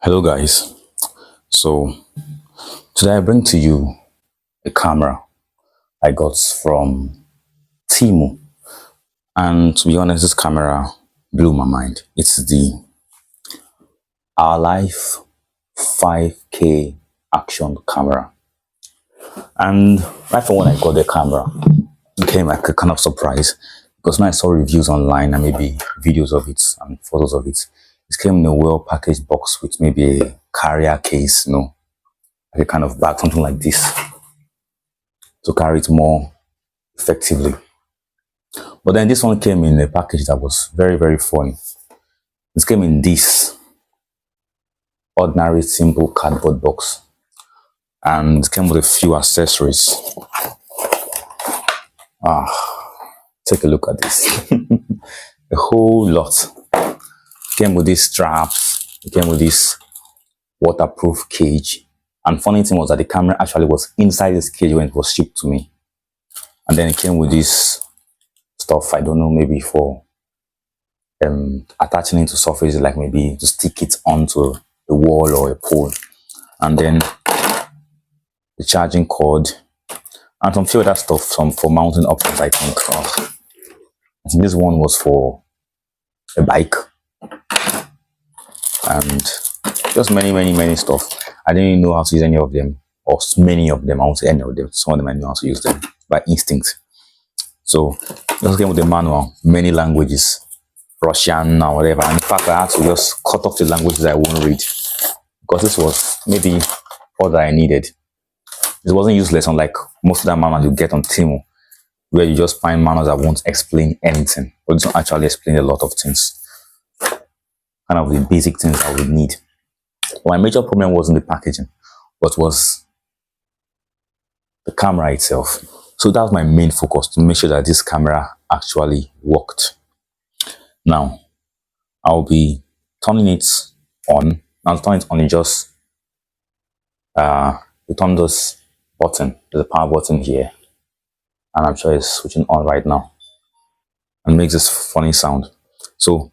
Hello guys, so today I bring to you a camera I got from Temu, and to be honest, this camera blew my mind. It's the OurLife 5K action camera, and right from when I got the camera, it came like a kind of surprise because when I saw reviews online and maybe videos of it and photos of it, it came in a well packaged box with maybe a carrier case, like a kind of bag, something like this, to carry it more effectively. But then this one came in a package that was very, very funny. It came in this ordinary simple cardboard box and it came with a few accessories. Take a look at this. A whole lot. It came with these straps, it came with this waterproof cage, and funny thing was that the camera actually was inside this cage when it was shipped to me. And then it came with this stuff, I don't know, maybe for attaching it to surfaces, like maybe to stick it onto a wall or a pole. And then the charging cord and some few other stuff, some for mounting options, I think. I think this one was for a bike and just many stuff. I didn't even know how to use any of them, or many of them. I won't say any of them. Some of them I knew how to use them by instinct. So just came with the manual, many languages, Russian or whatever. And in fact, I had to just cut off the languages I won't read because this was maybe all that I needed. It wasn't useless, unlike most of the manuals you get on Temu, where you just find manuals that won't explain anything, but it don't actually explain a lot of things, kind of the basic things I would need. My major problem wasn't the packaging, but was the camera itself. So that was my main focus, to make sure that this camera actually worked. Now, I'll be turning it on. I'll turn it on and just you turn this button, there's a power button here, and I'm sure it's switching on right now and makes this funny sound. So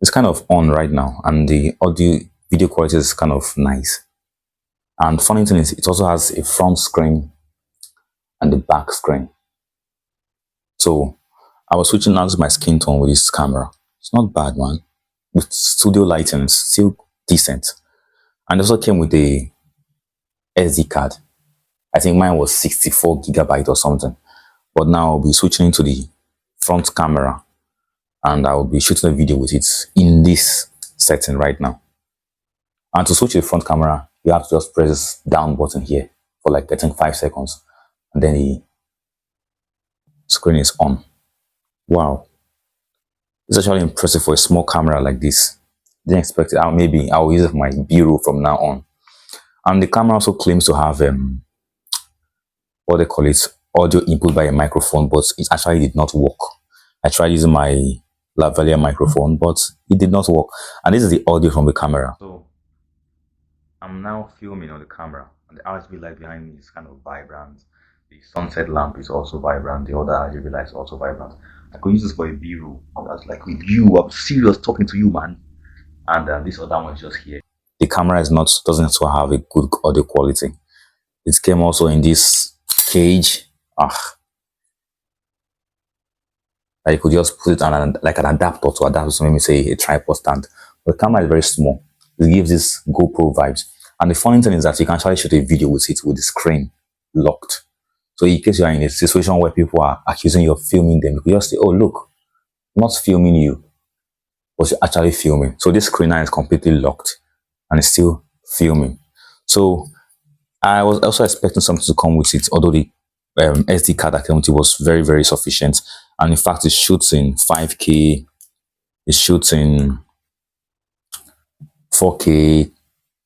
it's kind of on right now, and the audio video quality is kind of nice. And funny thing is, it also has a front screen and the back screen. So I was switching out my skin tone with this camera. It's not bad, man. With studio lighting, it's still decent. And it also came with a SD card. I think mine was 64 gigabyte or something. But now I'll be switching into the front camera and I will be shooting a video with it in this setting right now. And to switch to the front camera, you have to just press this down button here for like I think 5 seconds, and then the screen is on. Wow, it's actually impressive for a small camera like this. Didn't expect it. Maybe I'll use it for my B-roll from now on. And the camera also claims to have what they call it, audio input by a microphone, but it actually did not work. I tried using my lavalier microphone, but it did not work. And this is the audio from the camera. So I'm now filming on the camera, and the RGB light behind me is kind of vibrant. The sunset lamp is also vibrant. The other RGB light is also vibrant. I could use this for a B-roll. That's like with you. I'm serious talking to you, man. And this other one is just here. The camera doesn't have a good audio quality. It came also in this cage. I could just put it on like an adapter to adapt to maybe say a tripod stand. But the camera is very small. It gives this GoPro vibes. And the funny thing is that you can actually shoot a video with it with the screen locked. So in case you are in a situation where people are accusing you of filming them, you can just say, oh look, I'm not filming you, but you're actually filming. So this screen now is completely locked and it's still filming. So I was also expecting something to come with it, although the SD card that came with it was very, very sufficient. And in fact, it shoots in 5K, it shoots in 4K,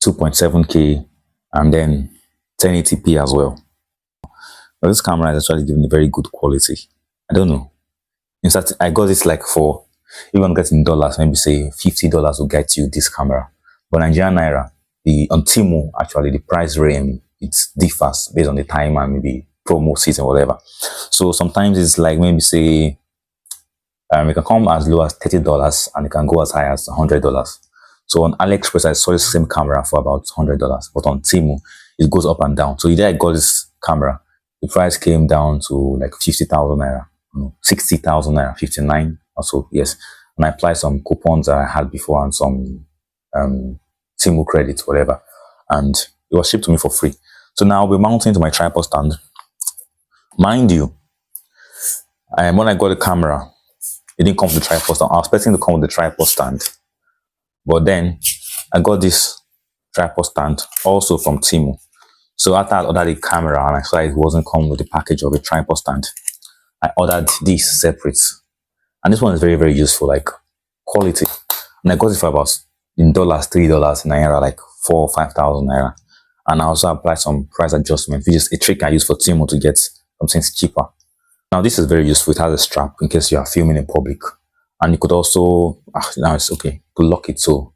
2.7K, and then 1080p as well. But this camera is actually giving a very good quality. I don't know. In fact, I got this like for, even getting dollars, maybe say $50 will get you this camera. But Nigerian Naira, on Temu, actually, the price range, it differs based on the time and maybe promo season, whatever. So sometimes it's like maybe say, it can come as low as $30 and it can go as high as $100. So on AliExpress, I saw the same camera for about $100, but on Temu, it goes up and down. So the day I got this camera, the price came down to like 50,000 naira, no, 60,000 naira, 59 or so, yes. And I applied some coupons that I had before and some Temu credits, whatever, and it was shipped to me for free. So now I'll be mounting to my tripod stand. Mind you, when I got the camera, it didn't come with the tripod stand. I was expecting to come with the tripod stand, but then I got this tripod stand also from Temu. So after I ordered the camera and I saw it wasn't coming with the package of a tripod stand, I ordered this separate. And this one is very, very useful, like quality. And I got it for about in dollars, $3 in naira, like 4,000 or 5,000 naira. And I also applied some price adjustment, which is a trick I use for Temu to get something cheaper. Now this is very useful. It has a strap in case you are filming in public. And you could also, now it's okay, to lock it so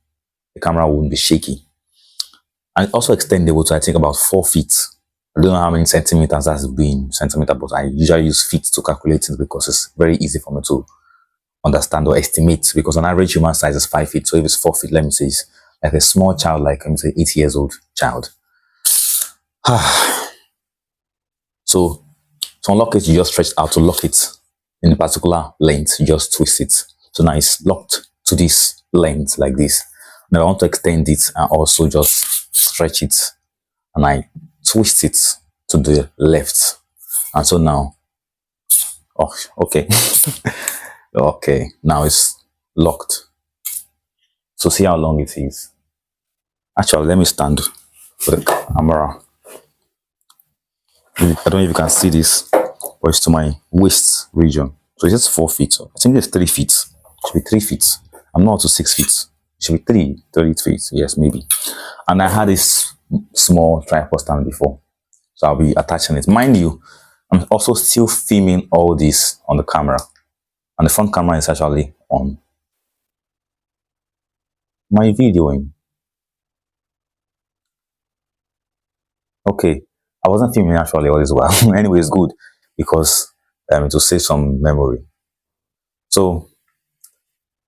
the camera wouldn't be shaky. And it's also extendable to I think about 4 feet. I don't know how many centimeters that's been centimeter, but I usually use feet to calculate it because it's very easy for me to understand or estimate, because an average human size is 5 feet. So if it's 4 feet, let me say it's like a small child, like let me say 8 years old child. So to unlock it, you just stretch out. To lock it in a particular length, you just twist it. So now it's locked to this length like this. Now I want to extend it and also just stretch it, and I twist it to the left. And so now, oh, okay. Okay, now it's locked. So see how long it is. Actually, let me stand for the camera. I don't know if you can see this, but it's to my waist region. So it's just 4 feet. So I think it's 3 feet. It should be 3 feet. I'm not to 6 feet. It should be 30 feet. Yes, maybe. And I had this small tripod stand before, so I'll be attaching it. Mind you, I'm also still filming all this on the camera, and the front camera is actually on. My videoing. Okay, I wasn't filming actually all this while. Anyway, it's good because it will save some memory. So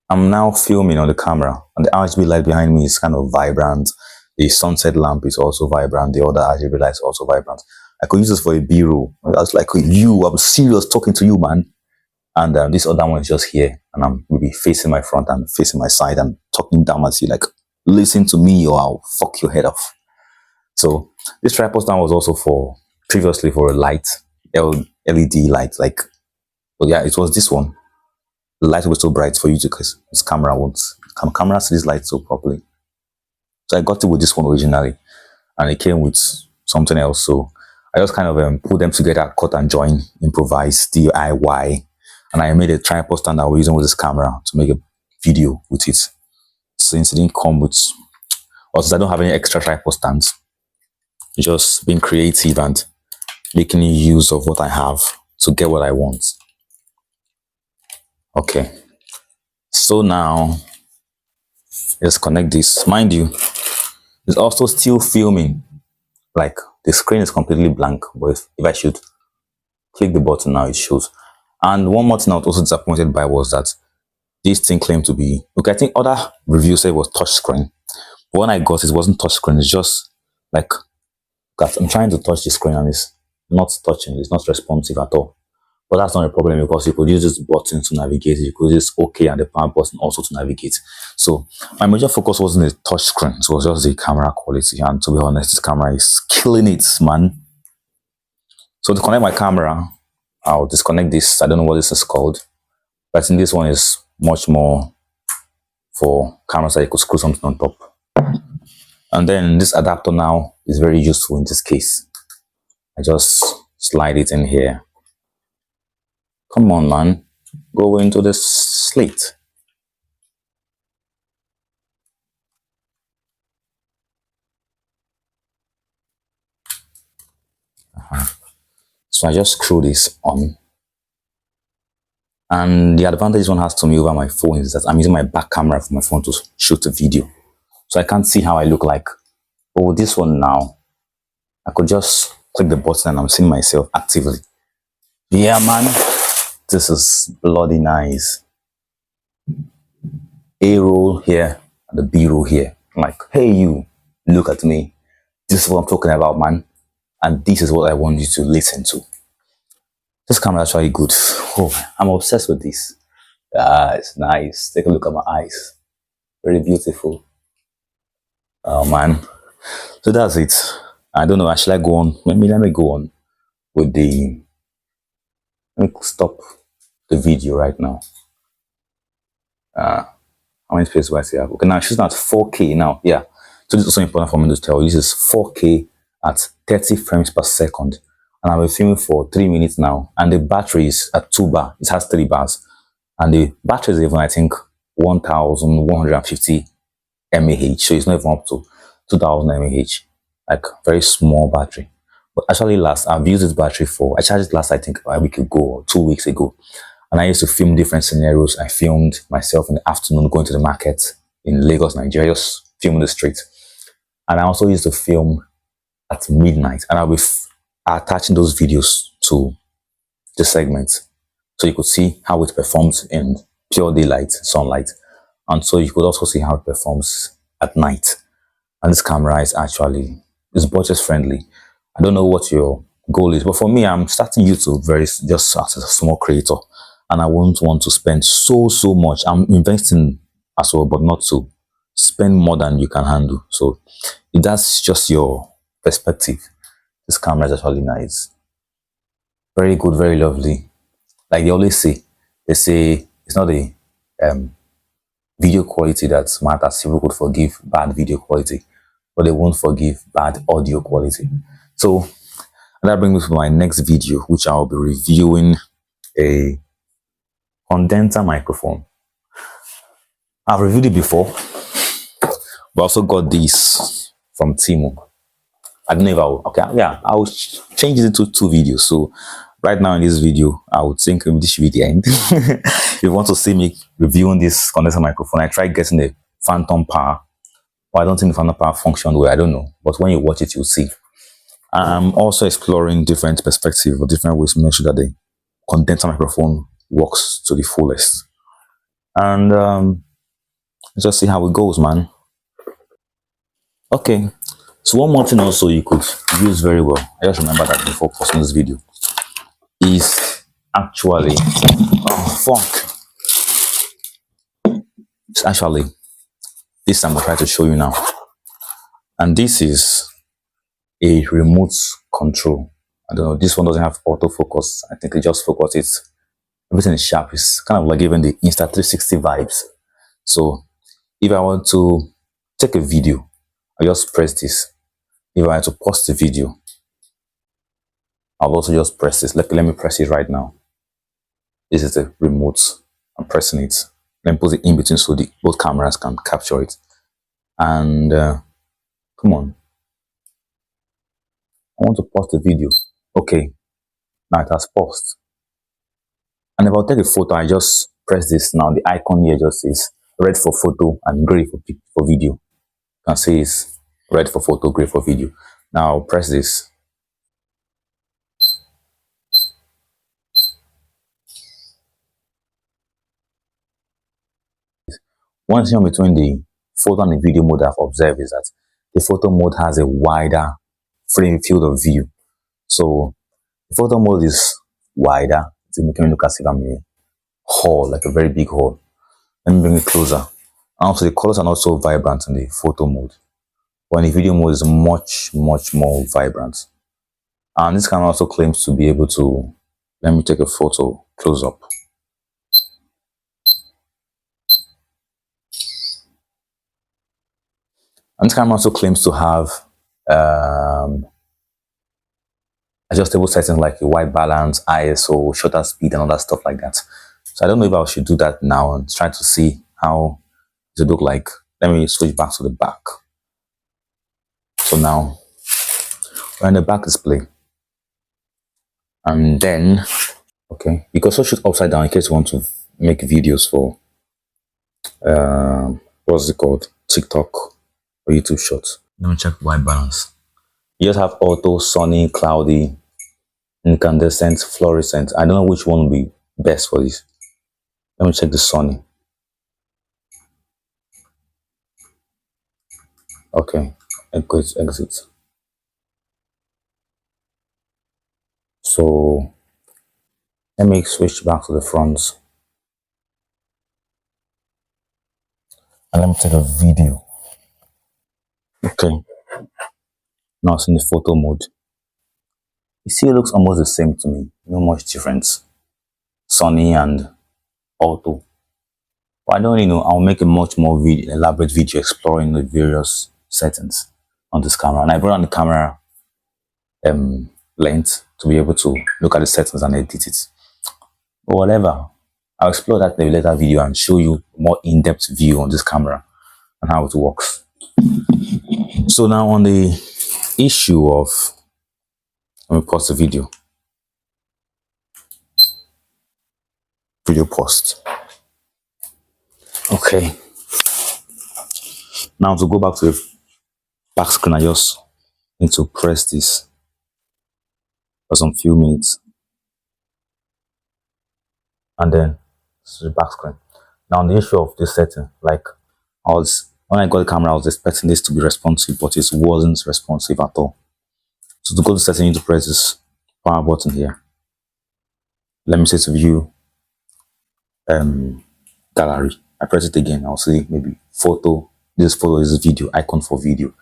I'm now filming on the camera, and the RGB light behind me is kind of vibrant. The sunset lamp is also vibrant. The other RGB light is also vibrant. I could use this for a B-roll. I was like, I'm serious talking to you, man. And this other one is just here, and I'm maybe facing my front and facing my side and talking down at you like, listen to me or I'll fuck your head off. So this tripod stand was also previously for a light, LED light, like, but yeah, it was this one. The light was so bright for you to, because this camera won't, camera see this light so properly. So I got it with this one originally, and it came with something else. So I just kind of put them together, cut and join, improvise, DIY. And I made a tripod stand I was using with this camera to make a video with it. Since it didn't come with, or since I don't have any extra tripod stands, just being creative and making use of what I have to get what I want. Okay. So now, let's connect this. Mind you, it's also still filming. Like the screen is completely blank, but if I should click the button now, it shows. And one more thing I was also disappointed by was that this thing claimed to be, okay, I think other reviews said it was touch screen. But when I got it, it wasn't touch screen. It's just like, I'm trying to touch the screen and it's not touching. It's not responsive at all. But that's not a problem because you could use this button to navigate. You could use OK and the power button also to navigate. So my major focus wasn't the touch screen. It was just the camera quality. And to be honest, this camera is killing it, man. So to connect my camera, I'll disconnect this. I don't know what this is called, but I think this one is much more for cameras that you could screw something on top. And then this adapter now is very useful in this case. I just slide it in here. Come on, man. Go into the slate. So I just screw this on. And the advantage one has to me over my phone is that I'm using my back camera for my phone to shoot a video. So I can't see how I look like. But with this one now, I could just click the button and I'm seeing myself actively. Yeah, man. This is bloody nice. A roll here and the B-roll here. I'm like, hey you, look at me. This is what I'm talking about, man. And this is what I want you to listen to. This camera is actually good. Oh, I'm obsessed with this. Ah, it's nice. Take a look at my eyes. Very beautiful. Oh man. So that's it. I don't know. Should I go on? Let me go on with the. Let me stop the video right now. How many space do I still have? Okay, now she's at 4K now. Yeah. So this is also important for me to tell you. This is 4K at 30 frames per second. And I've been filming for 3 minutes now. And the battery is at 2 bar. It has 3 bars. And the battery is even, I think, 1150 mAh. So it's not even up to 2000 mAh. Like very small battery. But actually I've used this battery for, I charged it last, I think, a week ago or 2 weeks ago. And I used to film different scenarios. I filmed myself in the afternoon going to the market in Lagos, Nigeria, just filming the street. And I also used to film at midnight. And I'll be attaching those videos to the segments. So you could see how it performs in pure daylight, sunlight. And so you could also see how it performs at night. And this camera is actually, it's budget friendly. I don't know what your goal is, but for me, I'm starting YouTube just as a small creator. And I won't want to spend so much. I'm investing as well, but not to spend more than you can handle. So if that's just your perspective, this camera is actually nice. Very good, very lovely. Like they always say, it's not the video quality that matters. People could forgive bad video quality, but they won't forgive bad audio quality. So that brings me to my next video, which I'll be reviewing a condenser microphone. I've reviewed it before, but I also got this from Timo. I don't know if I'll change it into 2 videos. So right now in this video, I would think this should be the end. If you want to see me reviewing this condenser microphone, I tried getting the phantom power, but I don't think the phantom power functioned well. I don't know, but when you watch it, you'll see. I'm also exploring different perspectives or different ways to make sure that the condenser microphone works to the fullest. And let's just see how it goes, man. Okay, so one more thing also you could use very well, I just remember that before posting this video, is actually, it's actually this I'm going to try to show you now. And this is a remote control. I don't know, this one doesn't have autofocus. I think it just focuses. Everything is sharp. It's kind of like giving the Insta360 vibes. So if I want to take a video, I just press this. If I want to pause the video, I'll also just press this. Let me press it right now. This is the remote. I'm pressing it. Let me put it in between so both cameras can capture it. And come on. I want to pause the video. Okay. Now it has paused. And if I'll take a photo, I just press this. Now the icon here just says red for photo and gray for video. You can see it's red for photo, gray for video. Now I'll press this. One thing between the photo and the video mode I've observed is that the photo mode has a wider frame field of view. So the photo mode is wider. It's making me look as if I'm in a hall, like a very big hall. Let me bring it closer. And also the colors are not so vibrant in the photo mode. When the video mode is much more vibrant. And this camera also claims to be able to, let me take a photo close up. And this camera also claims to have adjustable settings like a white balance, ISO, shutter speed, and all that stuff like that. So I don't know if I should do that now and try to see how it look like. Let me switch back to the back. So now we're in the back display. And then, okay, you can also shoot upside down in case you want to make videos for, what's it called? TikTok or YouTube Shorts. Let me check white balance. You just have auto, sunny, cloudy, incandescent, fluorescent. I don't know which one will be best for this. Let me check the sunny. Okay, exit. So let me switch back to the front and let me take a video. Okay, now it's in the photo mode. You see, it looks almost the same to me. No much difference. Sunny and auto. But I don't really know. I'll make a much more elaborate video exploring the various settings on this camera. And I brought on the camera length to be able to look at the settings and edit it. But whatever. I'll explore that in a later video and show you more in-depth view on this camera and how it works. So now on the issue of, let me pause the video. Video post. Okay. Now to go back to the back screen, I just need to press this for some few minutes. And then to the back screen. Now on the issue of this setting, like when I got the camera, I was expecting this to be responsive, but it wasn't responsive at all. So to go to setting, you need to press this power button here. Let me say to view gallery. I press it again, I'll see maybe photo. This photo is video, icon for video.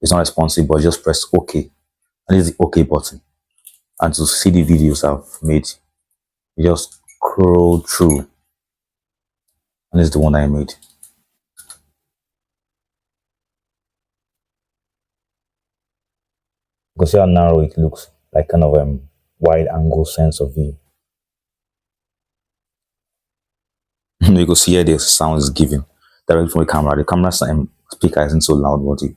It's not responsive, but just press OK. And this is the OK button. And to see the videos I've made, you just scroll through. And this is the one I made. You can see how narrow it looks, like kind of wide angle sense of view. You can see here the sound is given directly from the camera. The camera speaker isn't so loud, but the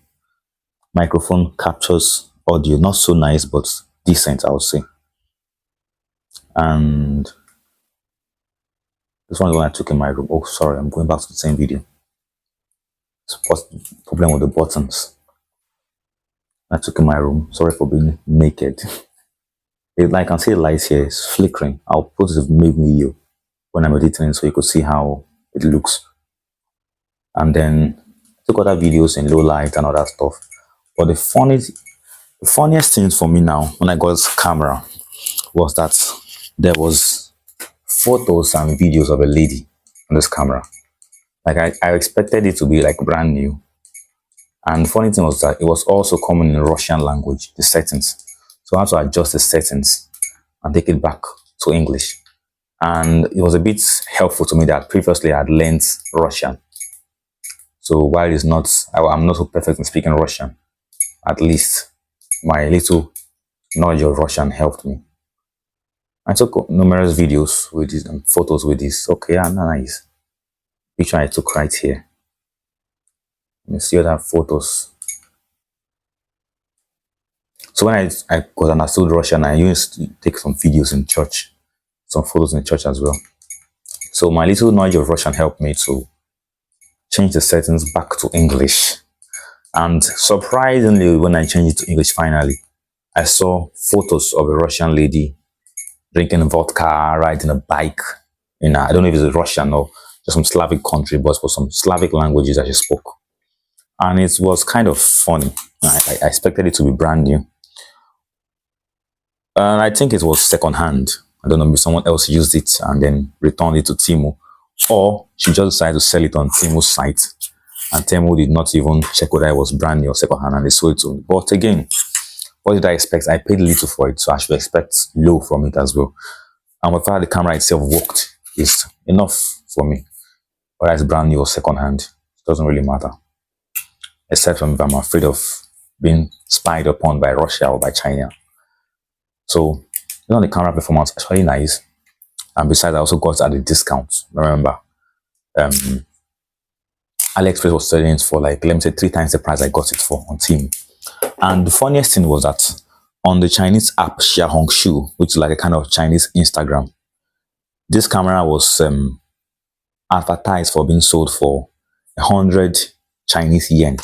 microphone captures audio, not so nice, but decent, I would say. And this one is the one I took in my room. Oh, sorry, I'm going back to the same video. What's the problem with the buttons? I took in my room. Sorry for being naked. I can see the light here. It's flickering. I'll put the video when I'm editing so you could see how it looks. And then I took other videos in low light and all that stuff. But the funniest thing for me now when I got this camera was that there was photos and videos of a lady on this camera. Like I expected it to be like brand new. And the funny thing was that it was also coming in Russian language, the settings. So I had to adjust the settings and take it back to English. And it was a bit helpful to me that previously I had learned Russian. So while I'm not so perfect in speaking Russian, at least my little knowledge of Russian helped me. I took numerous videos with this and photos with this. Okay, yeah, nice. Picture I took right here. You see other photos. So when I got understood Russian, I used to take some videos in church, some photos in church as well. So my little knowledge of Russian helped me to change the settings back to English. And surprisingly, when I changed it to English finally, I saw photos of a Russian lady drinking vodka, riding a bike. I don't know if it's Russian or just some Slavic country, but for some Slavic languages that she spoke. And it was kind of funny. I expected it to be brand new. And I think it was secondhand. I don't know if someone else used it and then returned it to Temu. Or she just decided to sell it on Temu's site. And Temu did not even check whether it was brand new or secondhand and they sold it to me. But again, what did I expect? I paid little for it, so I should expect low from it as well. And whether the camera itself worked is enough for me. Whether it's brand new or secondhand, it doesn't really matter. Except if I'm afraid of being spied upon by Russia or by China. So, the camera performance is actually nice. And besides, I also got it at a discount. Remember, AliExpress was selling it for like, let me say 3 times the price I got it for on Temu. And the funniest thing was that on the Chinese app Xiaohongshu, which is like a kind of Chinese Instagram, this camera was advertised for being sold for 100 Chinese yen.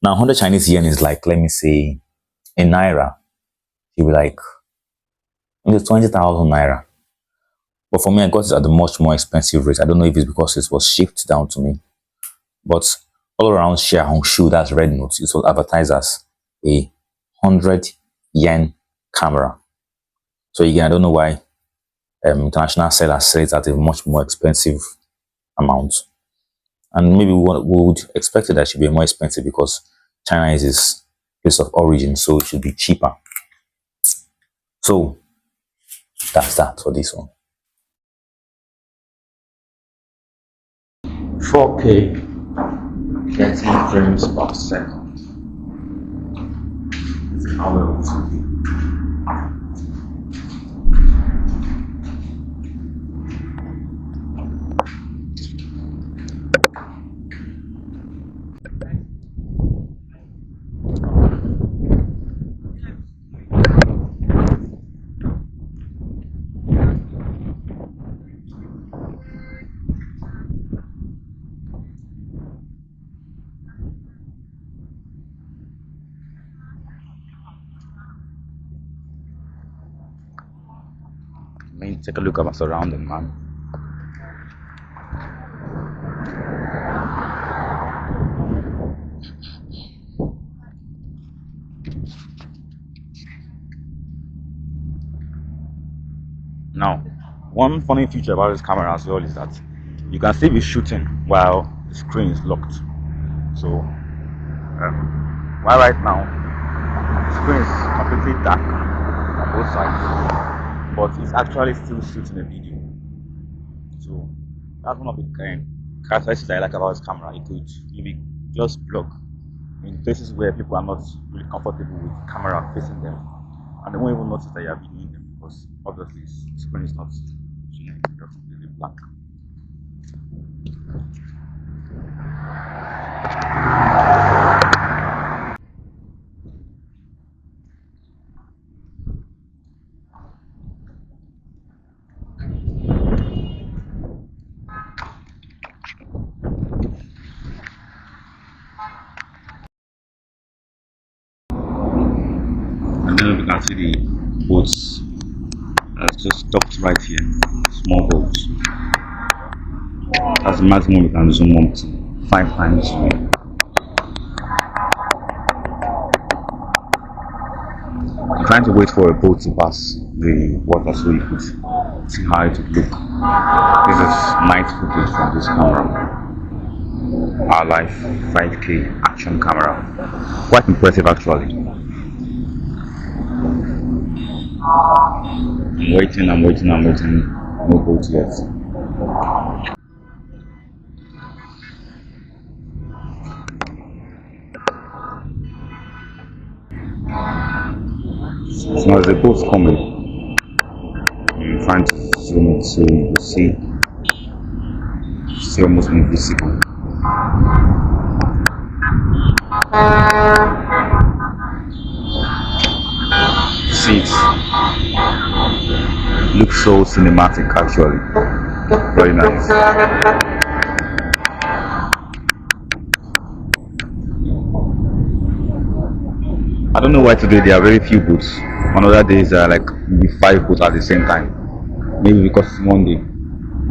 Now, 100 Chinese yen is like, let me say, in Naira, you'll be like, 20,000 Naira. But for me, I got it at a much more expensive rate. I don't know if it's because it was shipped down to me. But all around Xiaohongshu, that's red notes, it will advertise as a 100 yen camera. So again, I don't know why international sellers sell it at a much more expensive amount. And maybe we would expect it that it should be more expensive because China is its place of origin, so it should be cheaper. So that's that for this one. 4K 30 frames per second. This is how well it will be. Let me take a look at my surrounding, man. Now, one funny feature about this camera as well is that you can still be shooting while the screen is locked. So, while right now the screen is completely dark on both sides, but it's actually still shooting a video. So that's one of the characteristics I like about this camera. It could maybe just block in places where people are not really comfortable with camera facing them, and they won't even notice that you are videoing them because obviously the screen is not completely black. And then we can see the boats that's just docked right here. Small boats. That's the maximum we can zoom up to 5 times zoom. I'm trying to wait for a boat to pass the water so you could see how it would look. This is night footage from this camera. OurLife 5K action camera. Quite impressive actually. I'm waiting. No boat yet. So as the boat's coming, I'm trying to zoom it so you can see it's almost invisible. See it looks so cinematic actually. Very nice. I don't know why today there are very few boats. On other days there are like maybe 5 boats at the same time. Maybe because it's Monday.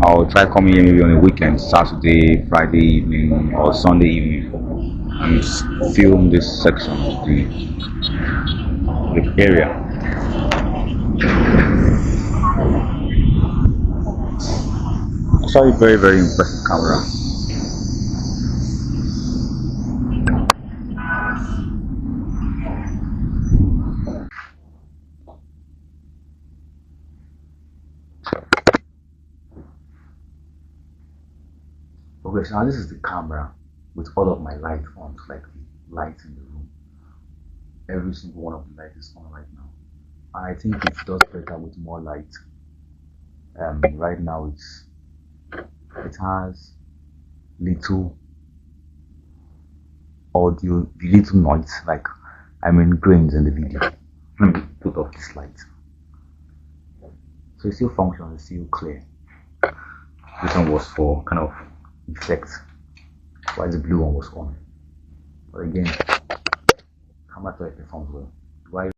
I'll try coming here maybe on a weekend, Saturday, Friday evening or Sunday evening, and film this section of the area. Actually very, very impressive camera. Okay, so now this is the camera with all of my light on, like the lights in the room. Every single one of the lights is on right now. And I think it does better with more light. Right now it has little audio, little noise, like grains in the video. Let me put off this light. So it still functions, it's still clear. This one was for kind of effect, while the blue one was on. But again, camera performs well. Do I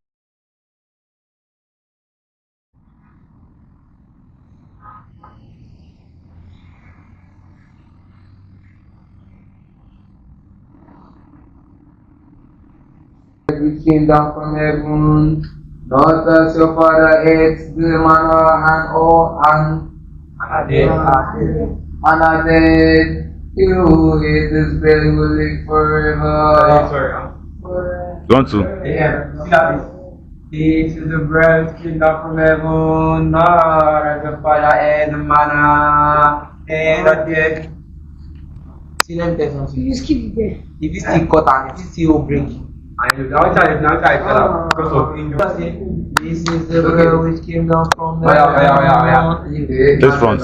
bread which came down from heaven. Not as your father ate the manna and are dead. You ate this bread who will live forever. You want to? Yeah, see that this. This is the bread which came down from heaven. Not as your father ate the manna and are dead. See them person. You just keep it there. If you still cut and if you still break. And you now try because of injury. This is the bread which came down from heaven. This front.